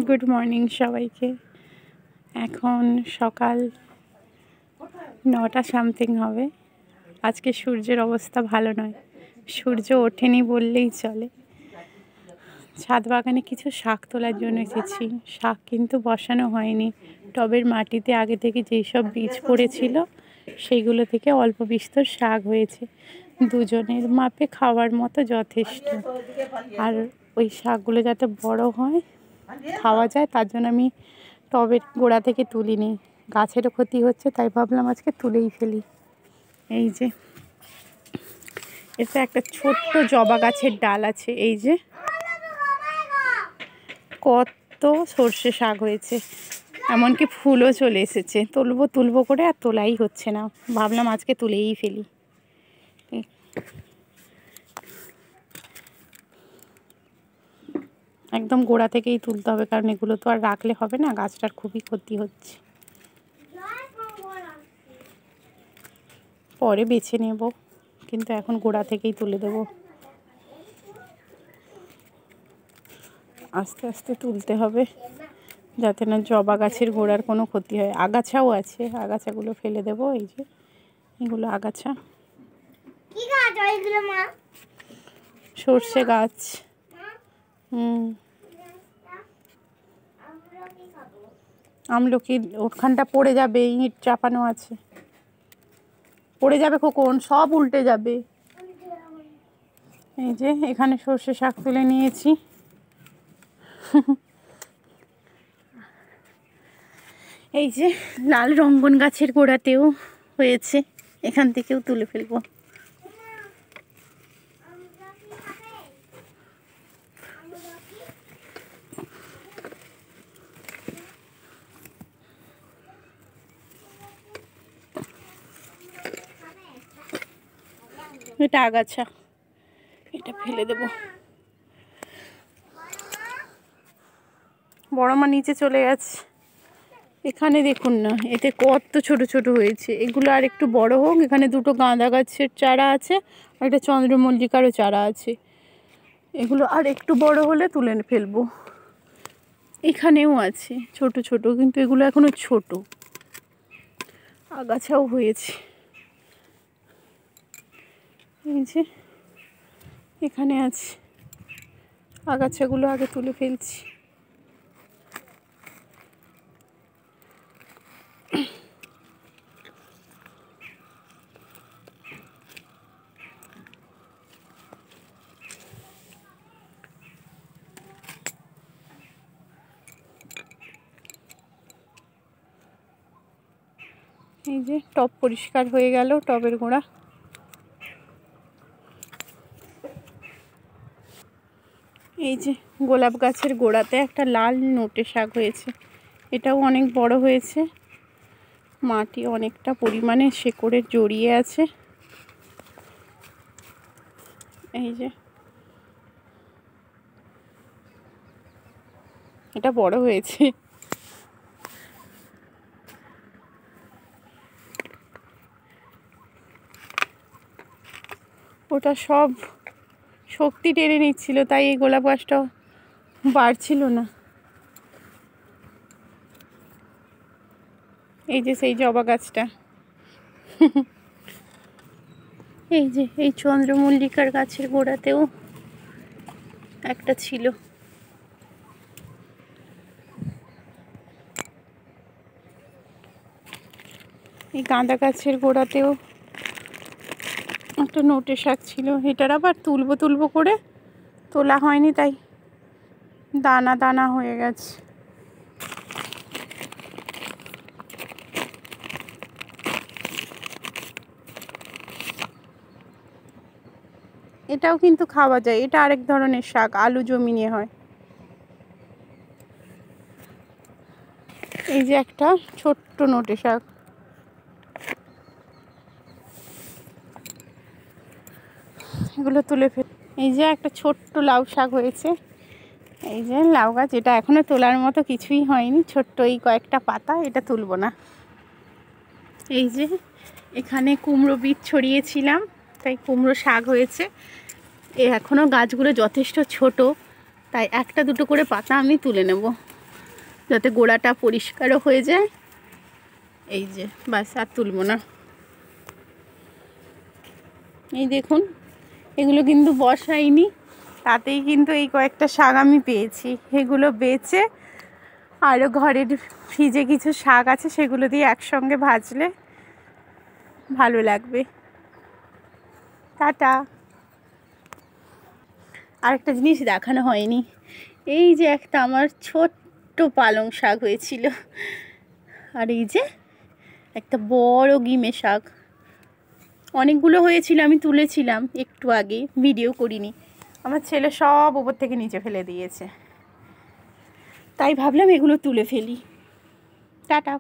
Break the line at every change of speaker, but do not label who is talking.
Good morning সবাইকে। এখন সকাল 9টা সামথিং হবে। আজকে সূর্যের অবস্থা ভালো নয়, সূর্য ওঠেনি বললেই চলে। ছাদ বাগানে কিছু শাক তোলার জন্য এসেছি। শাক কিন্তু বসানো হয়নি, টবের মাটিতে আগে থেকে যেই সব বীজ পড়েছিল সেইগুলো থেকে অল্প বিস্তর শাক হয়েছে, দুজনের মাপে খাওয়ার মতো যথেষ্ট। আর ওই শাকগুলো যাতে বড় হয়, খাওয়া যায়, তার জন্য আমি টবের গোড়া থেকে তুলিনি। গাছেরও ক্ষতি হচ্ছে, তাই ভাবলাম আজকে তুলেই ফেলি। এই যে এটা একটা ছোট্ট জবা গাছের ডাল আছে, এই যে কত সর্ষে শাক হয়েছে, এমনকি ফুলও চলে এসেছে। তুলবো করে আর তোলাই হচ্ছে না, ভাবলাম আজকে তুলেই ফেলি। একদম গোড়া থেকেই তুলতে হবে, কারণ এগুলো তো আর রাখলে হবে না, গাছটার খুবই ক্ষতি হচ্ছে। পরে বেছে নেব, কিন্তু এখন গোড়া থেকেই তুলে দেব। আস্তে আস্তে তুলতে হবে, যাতে না জবা গাছের গোড়ার কোনো ক্ষতি হয়। আগাছাও আছে, আগাছাগুলো ফেলে দেব। এই যে এগুলো আগাছা।
কি গাছ ওইগুলো মা?
সর্ষে গাছ। আমলকি ওখানটা পড়ে যাবে, ইট চাপানো আছে, পড়ে যাবে খোকন, সব উল্টে যাবে। এই যে এখানে সর্ষে শাক তুলে নিয়েছি। এই যে লাল রঙ্গন গাছের গোড়াতেও হয়েছে, এখান থেকেও তুলে ফেলবো। এটা আগাছা, এটা ফেলে দেব। বড় মা নিচে চলে গেছে। এখানে দেখুন না, এতে কত ছোট ছোট হয়েছে। এগুলো আর একটু বড় হোক। এখানে দুটো গাঁদা গাছের চারা আছে, আর একটা চন্দ্রমল্লিকারও চারা আছে। এগুলো আর একটু বড় হলে তুলে ফেলবো। এখানেও আছে ছোট ছোট, কিন্তু এগুলো এখনো ছোট, আগাছাও হয়েছে। এই যে এখানে আছে, আগাছাগুলো আগে তুলে ফেলছি। এই যে টব পরিষ্কার হয়ে গেল, টবের গোড়া। এই যে গোলাপ গাছের গোড়াতে একটা লাল নোটে শাক হয়েছে, এটাও অনেক বড় হয়েছে। মাটি অনেকটা পরিমাণে শেকড়ে জড়িয়ে আছে। এই যে এটা বড় হয়েছে। ওটা সব শক্তি টেনে নিচ্ছিল, তাই এই গোলাপ গাছটা বাড়ছিল না। এই যে সেই জবা গাছটা। এই যে এই চন্দ্রমল্লিকার গাছের গোড়াতেও একটা ছিল। এই গাঁদা গাছের গোড়াতেও একটা নোটে শাক ছিল। এটার আবার তুলবো করে তোলা হয়নি, তাই দানা দানা হয়ে গেছে। এটাও কিন্তু খাওয়া যায়, এটা আরেক ধরনের শাক, আলু জমিয়ে হয়। এই যে একটা ছোট্ট নোটে শাক। এগুলো তুলে ফেল। এই যে একটা ছোট্ট লাউ শাক হয়েছে। এই যে লাউ গাছ, এটা এখনো তোলার মতো কিছুই হয়নি, ছোট্ট এই কয়েকটা পাতা, এটা তুলবো না। এই যে এখানে কুমড়ো বীজ ছড়িয়েছিলাম, তাই কুমড়ো শাক হয়েছে। এখনও গাছগুলো যথেষ্ট ছোট, তাই একটা দুটো করে পাতা আমি তুলে নেব যাতে গোড়াটা পরিষ্কারও হয়ে যায়। এই যে বাস, আর তুলবো না। এই দেখুন, এগুলো কিন্তু বসাইনি, তাতেই কিন্তু এই কয়েকটা শাক আমি পেয়েছি। এগুলো বেচে আরও ঘরের ফ্রিজে কিছু শাক আছে, সেগুলো দিয়ে একসঙ্গে ভাজলে ভালো লাগবে। টাটা। আরেকটা জিনিস দেখানো হয়নি, এই যে একটা আমার ছোট্ট পালং শাক হয়েছিল, আর এই যে একটা বড় গিমে শাক। অনেকগুলো হয়েছিল, আমি তুলেছিলাম একটু আগে, ভিডিও করিনি। আমার ছেলে সব ওপর থেকে নিচে ফেলে দিয়েছে, তাই ভাবলাম এগুলো তুলে ফেলি। টাটা।